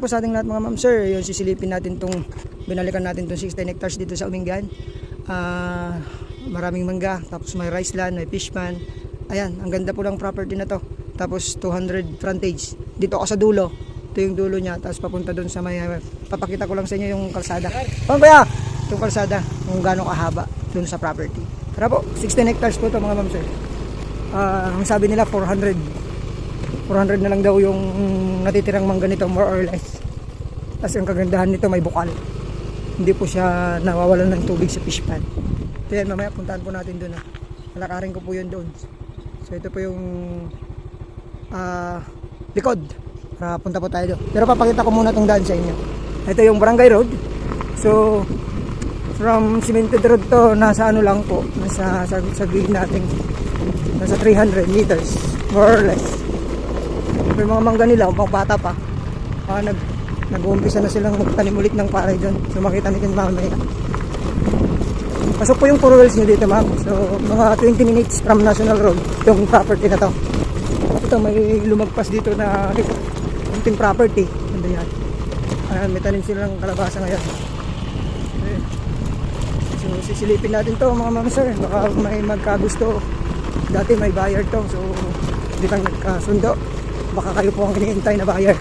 po sa ating lahat mga ma'am sir. Yung sisilipin natin binalikan natin tong 16 hectares dito sa Umingan. Maraming mangga, tapos may rice land, may fish pan. Ayan, ang ganda po ng property na to. Tapos 200 frontage. Dito ako sa dulo. Ito yung dulo niya, tapos papunta doon sa may, papakita ko lang sa inyo yung kalsada. Kaya, yung kalsada, kung gaano kahaba doon sa property. Tara po, 16 hectares po ito mga ma'am sir. Ang sabi nila 400 na lang daw yung natitirang mangga nito, more or less. Tapos ang kagandahan nito may bukal, hindi po siya nawawalan ng tubig sa fish pan. So yan, mamaya puntahan po natin doon. Lalakarin ko po yun doon. So ito po yung likod, para punta po tayo doon. Pero papakita ko muna itong daan sa inyo. Ito yung barangay road. So from cemented road to, nasa ano lang po, nasa sabihin natin nasa 300 meters more or less. May mga mangga nila, pang bata pa, nag-uumpisa na silang magtanim ulit ng paray doon. So makita natin mamaya. Pasok po yung 4 wheels nyo dito ma'am. So mga 20 minutes from National Road yung property na to. Ito may lumagpas dito na kunting property. Ganda yan. May tanim silang kalabasa ngayon. So sisilipin natin to mga ma'am sir. Baka may magkagusto. Dati may buyer to. So hindi kang nagkasundo. Baka kayo po ang hinihintay na buyer.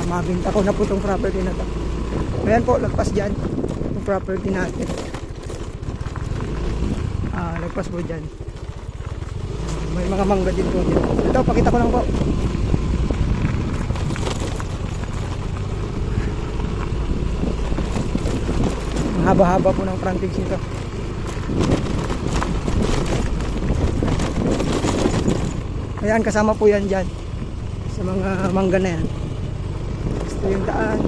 Mabinta ko na po itong property na to. Ayan po, lagpas dyan yung property natin. Lagpas po dyan. May mga mangga din po dyan. Ito, pakita ko lang po. Ang haba-haba po ng frontage nito. Ayan, kasama po yan dyan sa mga mangga na yan. Ito yung daan.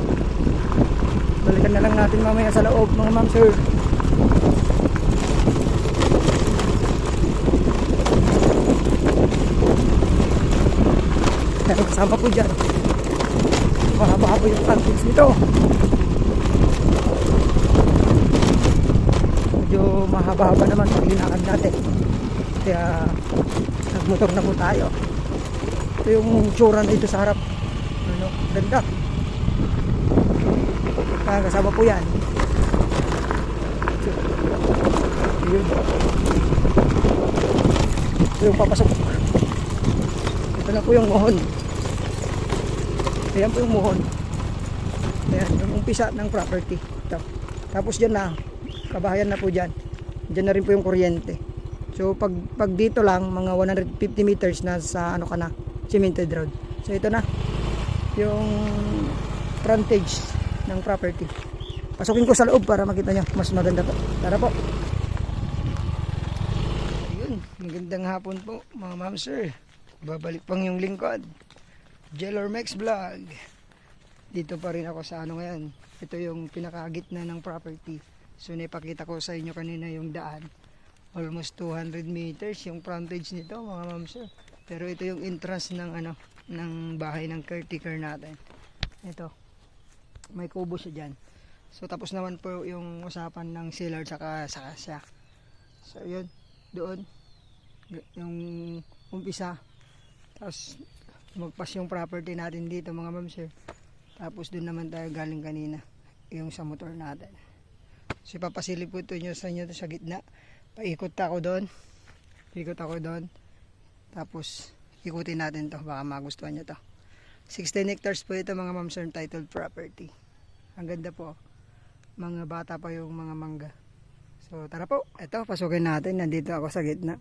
Balikan na lang natin mamaya sa loob mga ma'am sir. Ayan, kasama po dyan. Mahaba po yung frontage nito. Medyo mahaba-haba naman pag linakad natin. Kaya nagmotor na po tayo. Ito yung tsura na dito sa harap. Ano, ganda. Kasama po yan. Yun. Ito yung papasok. Ito na po yung muhon. Ayan po yung muhon. Ayan, yung umpisa ng property. Ito. Tapos dyan na, kabahayan na po dyan. Dyan na rin po yung kuryente. So pag dito lang, mga 150 meters na sa ano ka na, cemented road. So ito na yung frontage ng property. Pasukin ko sa loob para makita nyo mas maganda po. Tara po. Ayun, magandang hapon po mga ma'am sir. Babalik pang yung lingkod, Jelormex Vlog. Dito pa rin ako sa ano ngayon. Ito yung pinakagitna ng property. So naipakita ko sa inyo kanina yung daan. Almost 200 meters yung frontage nito mga ma'am sir. Pero ito yung entrance ng ano, ng bahay ng caretaker natin. Ito. May kubo siya dyan. So tapos naman po yung usapan ng seller saka siya. So yun, doon yung umpisa. Tapos magpas yung property natin dito mga ma'am sir. Tapos doon naman tayo galing kanina, yung sa motor natin. So ipapasilip po ito nyo sa inyo sa gitna. Paikot ako doon. Ikot ako doon. Tapos ikutin natin to, baka magustuhan nyo to. 16 hectares po ito mga ma'am sir, titled property. Ang ganda po. Mga bata pa yung mga mangga. So tara po, ito pasukin natin. Nandito ako sa gitna.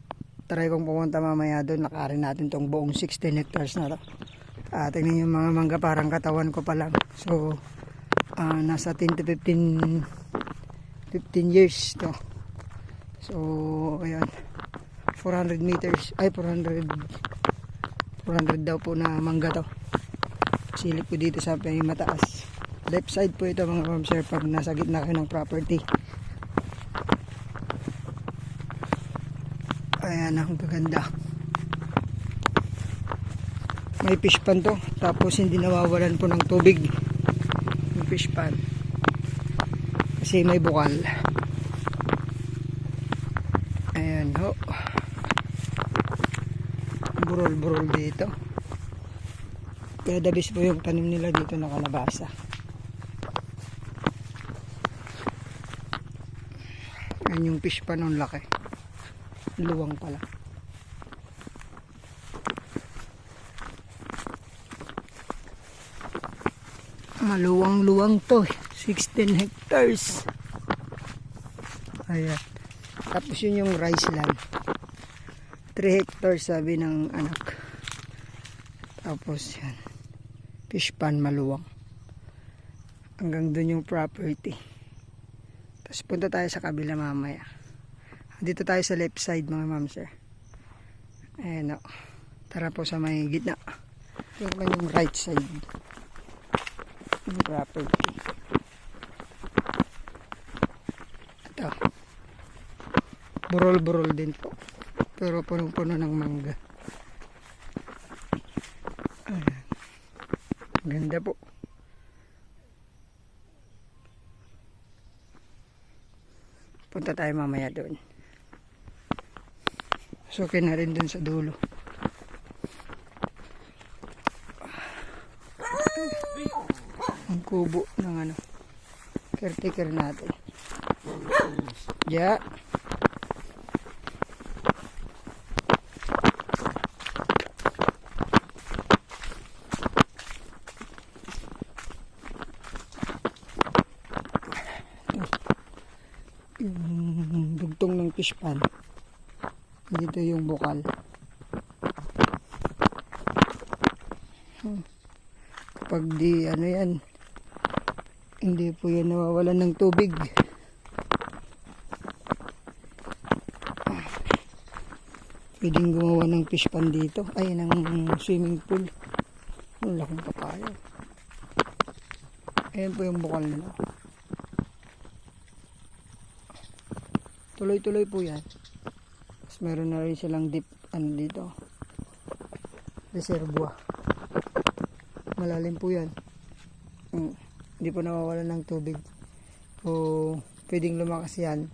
Try kong pumunta mamaya doon. Nakarin natin tong buong 16 hectares na to. Tingnan yung mga mangga, parang katawan ko pa lang. So nasa 10 to 15 years to. So ayan, 400 meters, ay 400 daw po na mangga to. Silip ko dito sa may mataas. Left side po ito mga ma'am sir pag nasa gitna kayo ng property. Ayan, ang gaganda. May fish pan to, tapos hindi nawawalan po ng tubig yung fish pan kasi may bukal. Ayan ho, burol dito. Kaya dabis po yung tanim nila dito na kalabasa. Yan yung fish pan, ang laki. Luwang pala. Maluwang-luwang to. 16 hectares. Ayan. Tapos yun yung rice land. 3 hectares sabi ng anak. Tapos yan. Fish pan, maluwang. Hanggang dun yung property. Tapos punta tayo sa kabila mamaya. Dito tayo sa left side mga ma'am sir. Ayan o. Tara po sa may gitna. Ito naman yung right side. Yung property. Ito. Burol-burol din po. Pero punong-puno ng mangga. Ayan. Ganda po. Punta tayo mamaya doon. Sukin na rin doon sa dulo. Ang kubo ng ano, caretaker natin. Ja. Yung dugtong ng fish pan. Dito yung bukal. Kapag di ano yan, hindi po yan nawawalan ng tubig. Pwedeng gumawa ng fish pan dito. Ay, ng swimming pool. Ang laking papaya. Ayan po yung bukal nila. Tuloy-tuloy po yan. Tapos meron na rin silang deep ano dito. Reservoir. Malalim po yan. Hindi po nawawalan ng tubig. O pwedeng lumakas yan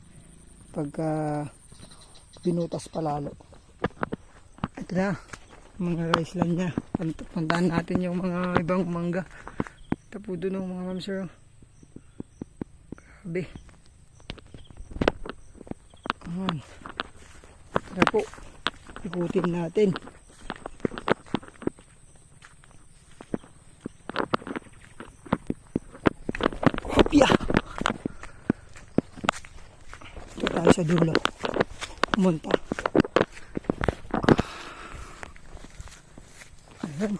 pagka binutas palalo. Ito na. Mga rice land niya. Puntahan natin yung mga ibang mangga. Ito po doon mga ma'am sir. Grabe. Ayan. Tara po. Ikutin natin. Hopya! Ito tayo sa dulo. Pumunta. Ayan.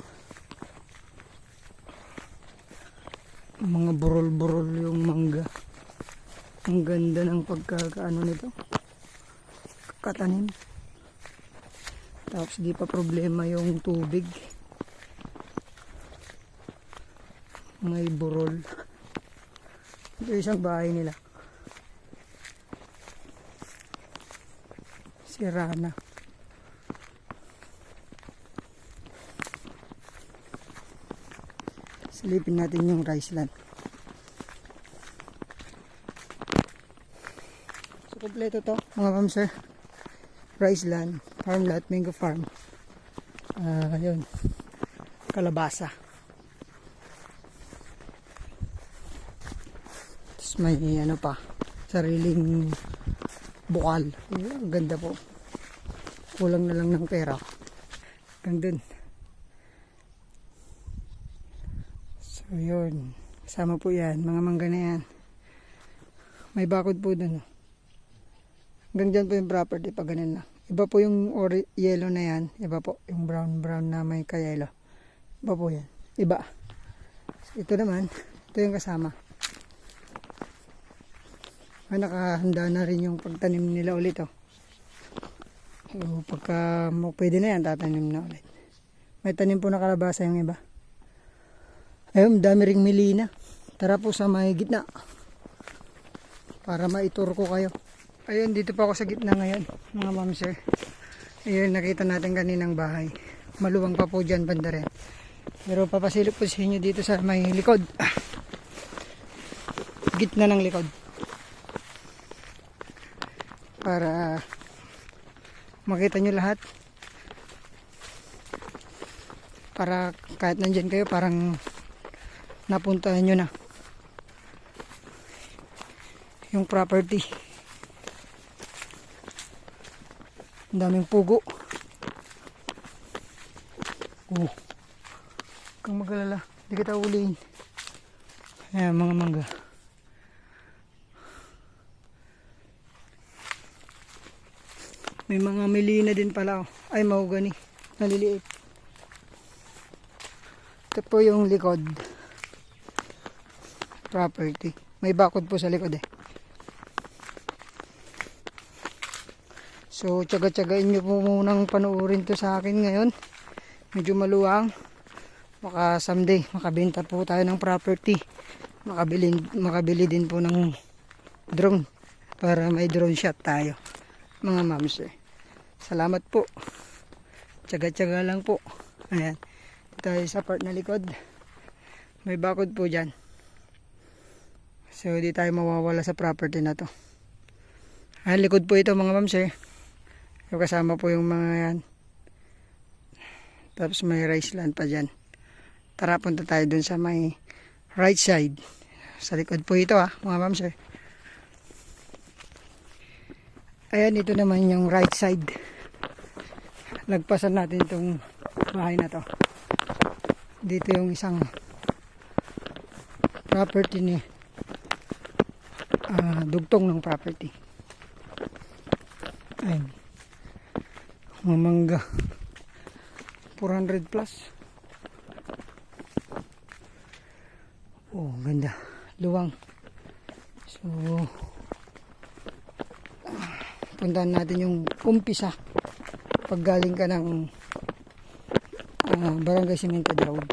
Mga burol-burol yung mangga. Ang ganda ng pagkakaano nito. Katanim. Tapos di pa problema yung tubig. May burol. Ito isang bahay nila. Sira na. Silipin natin yung rice land. So kompleto to mga ma'am sir. Rice land, farm lot, mango farm. Yun. Kalabasa. Tapos may ano pa, sariling bukal. Ang ganda po. Kulang na lang ng pera. Hanggang dun. So yun. Kasama po yan. Mga mangga na yan. May bakod po dun. Hanggang dyan po yung property pag ganun na. Iba po yung yellow na yan. Iba po yung brown na may kayelo. Iba po yan. Iba. So, ito naman. Ito yung kasama. Nakahanda na rin yung pagtanim nila ulit. Oh. So, pagka pwede na yan, tatanim na ulit. May tanim po na kalabasa yung iba. Ayun, dami ring milina. Tara po sa may gitna. Para maitur ko kayo. Ayun, dito pa ako sa gitna ngayon, mga ma'am sir. Ayun, nakita natin kaninang bahay. Maluwang pa po dyan, banda rin. Pero papasilip po sa inyo dito sa may likod. Gitna ng likod. Para makita nyo lahat. para kahit nandyan kayo parang napuntahan nyo na yung property. Ang daming pugo. Oh, kang magalala, hindi kita ulihin. Ayan, mga mangga. May mga melina din pala. Ay, mahogany. Naliliit. Ito po yung likod. Property. May bakod po sa likod eh. So, tsaga-tsagain nyo po munang panoorin to sa akin ngayon. Medyo maluwang. Baka someday, makabenta po tayo ng property. Makabili din po ng drone. Para may drone shot tayo. Mga mams eh. Salamat po. Tsaga-tsaga lang po. Ayan. Tayo sa part na likod. May bakod po dyan. So, di tayo mawawala sa property na to. Ayan, likod po ito mga mams eh. So, kasama po yung mga yan. Tapos may rice land pa dyan. Tara, punta tayo dun sa may right side. Sa likod po ito mga mams eh. Ayan, ito naman yung right side. Lagpasan natin itong bahay na to. Dito yung isang property ni dugtong ng property. Ayan. Mamangga. 400 plus. Oh, ganda. Luwang. So, puntahan natin yung umpisa. Pag galing ka ng Barangay Cemented Road.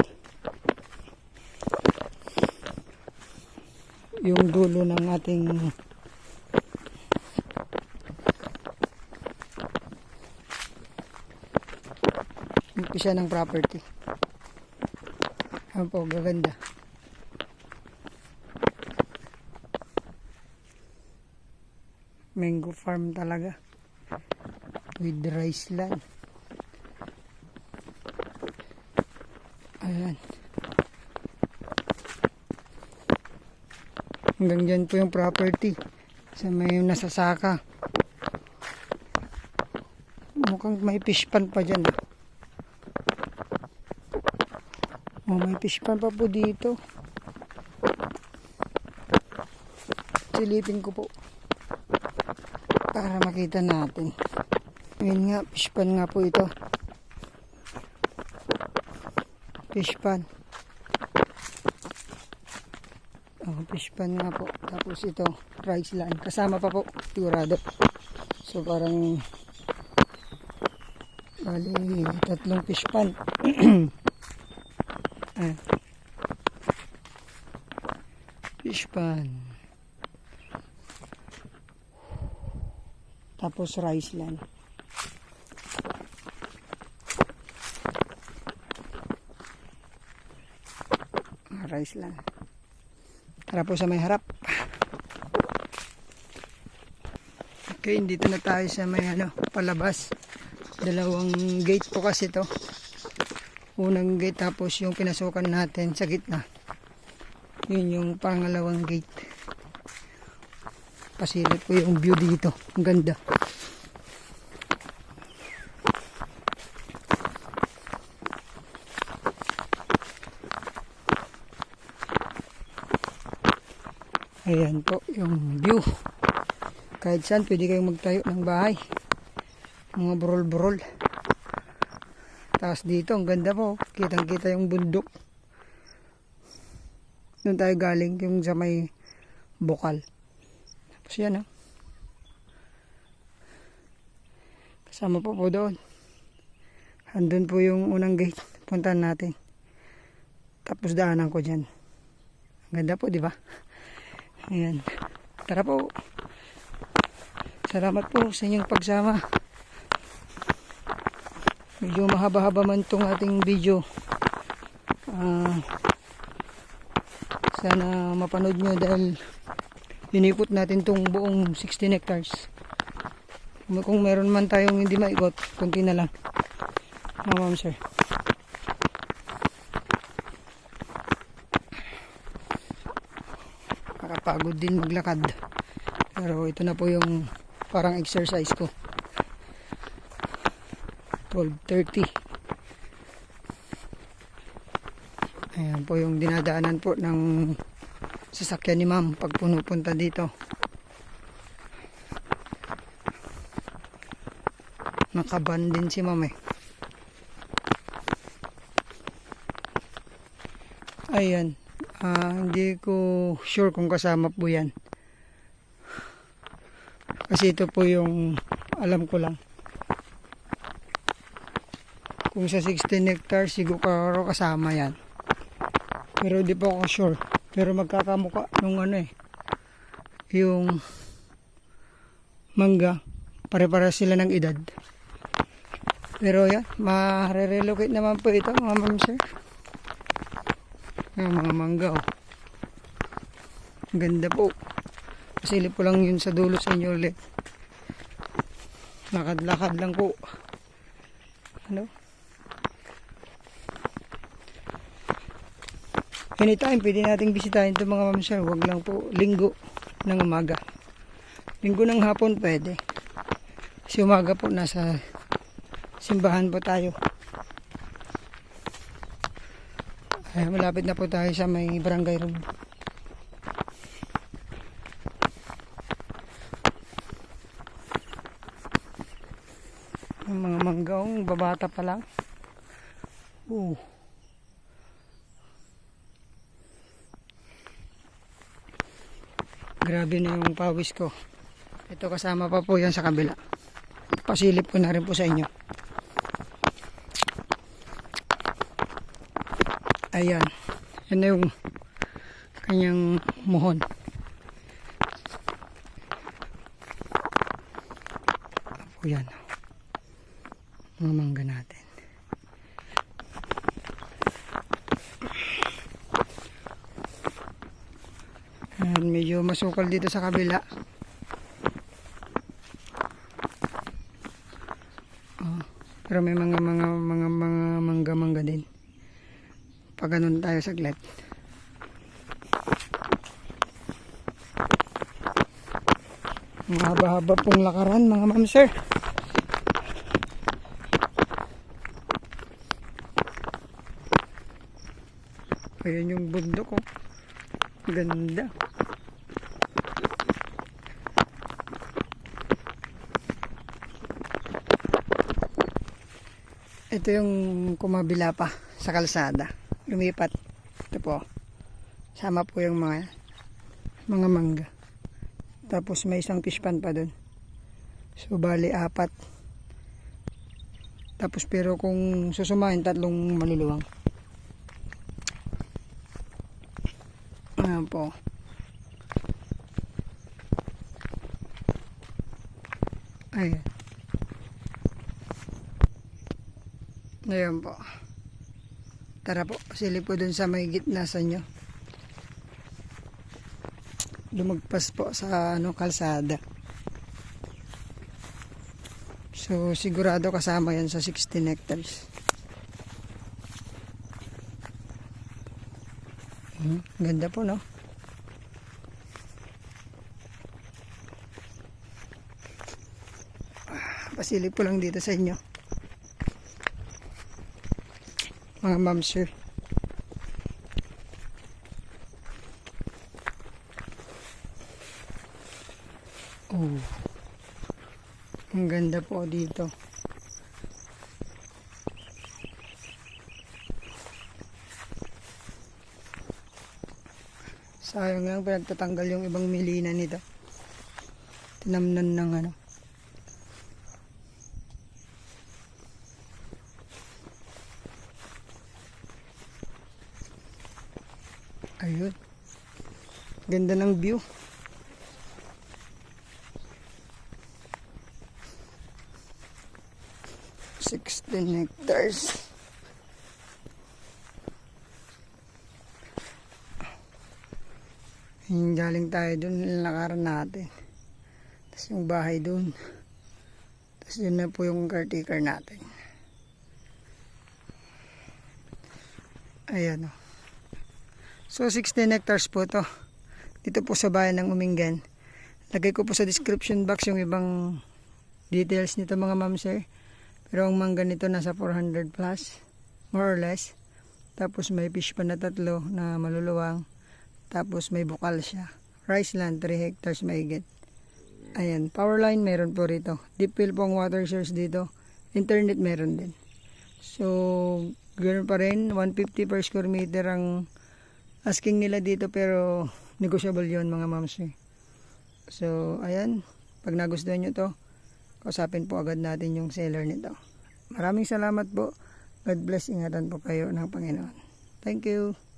Yung dulo ng ating umpisa ng property. Ayan po, gaganda. Mango farm talaga. With rice land. Ayan. Hanggang dyan po yung property. Sa may nasasaka. Mukhang may fish pan pa dyan. Oh, may fish pan pa po dito. Silipin ko po. Para makita natin. Ngayon nga, fish pan nga po ito. Fish pan. Oh, fish pan nga po. Tapos ito, rice land. Kasama pa po, sigurado. So parang bali, 3 fish pan. Fish pan. Tapos rice land. Rice land. Tara po sa may harap. Okay, dito na tayo sa may palabas. 2 gate po kasi to. Unang gate, tapos yung pinasukan natin sa gitna. Yun yung pangalawang gate. Pasilip po yung view dito. Ang ganda. Ayan po yung view. Kahit saan pwede kayong magtayo ng bahay. Mga burol-burol. Tapos dito ang ganda po. Kitang-kita yung bundok. Doon tayo galing yung sa may bukal. Tapos yan kasama po doon. Andun po yung unang gate. Puntahan natin. Tapos daanan ko dyan. Ang ganda po, di ba? Ayan. Tara po. Salamat po sa inyong pagsama. Medyo mahaba-haba man itong ating video. Sana mapanood nyo dahil inikot natin itong buong 16 hectares. Kung meron man tayong hindi maikot, kunti na lang. Ma'am sir. nakakapagod din maglakad. Pero ito na po yung parang exercise ko. 12:30. Ayan po yung dinadaanan po ng sasakyan ni ma'am pag pupunta dito. Nakaban din si ma'am eh. Ayan. Hindi ko sure kung kasama po yan. Kasi ito po yung alam ko lang. Kung sa 16 hectares siguro kasama yan. Pero di po ako sure. Pero magkakamuka nung ano eh. Yung mangga. Pare-para sila ng edad. Pero yan. Ma-relocate naman po ito mga ma'am sir. Yung mga mangga oh. Ganda po. Pasilip ko lang yun sa dulo sa inyo ulit. Lakad-lakad lang po. Ano? Anytime pwede nating bisitahin ito mga ma'am sir. Huwag lang po linggo ng umaga. Linggo ng hapon pwede. Kasi umaga po nasa simbahan po tayo. Ay, malapit na po tayo sa may barangay road. Ang mga manggaong babata pa lang. Grabe na yung pawis ko. Ito kasama pa po yan sa kabila. Pasilip ko na rin po sa inyo. Ayan. Yan na yung kanyang muhon. Apo yan. Mga mangga natin. Ayan, medyo masukal dito sa kabila. Pero may mga mangga din. Pag ganun tayo saglit. Mahaba-haba pong lakaran mga ma'am sir. Ayan yung bundok oh. Ganda. Ito yung kumabila pa sa kalsada. Lumipat. Ito po. Sama po yung mga mangga. Tapos may isang fish pan pa dun. So bali 4. Tapos pero kung susumahin 3 maluluwang. Ayan po. Ayan. Ayan po. Tara po, silip po dun sa may gitna sa inyo. Lumagpas po sa kalsada. So sigurado kasama yan sa 16 hectares. Ganda po no. Pasilip po lang dito sa inyo. Mga ma'am sir. Ang ganda po dito. Sayang lang pinagtatanggal yung ibang milina nito. Tinamnan ng Ayun. Ganda ng view. $16 hectares. Galing tayo dun, nilakaran natin. Tapos yung bahay dun. Tapos yun na po yung caretaker natin. Ayan o. So 16 hectares po to. dito po sa bayan ng Umingan. Lagay ko po sa description box yung ibang details nito mga ma'am sir. Pero ang mangga nito nasa 400 plus, more or less. Tapos may fish pa na 3 na maluluwang. Tapos may bukal siya. Rice land, 3 hectares mahigit. Ayan, power line meron po rito. Deep well po ang water source dito. Internet meron din. So, ganoon pa rin. 150 per square meter ang asking nila dito pero negotiable yon mga ma'am sir. So, ayan. Pag nagustuhan nyo to, kausapin po agad natin yung seller nito. Maraming salamat po. God bless. Ingatan po kayo ng Panginoon. Thank you.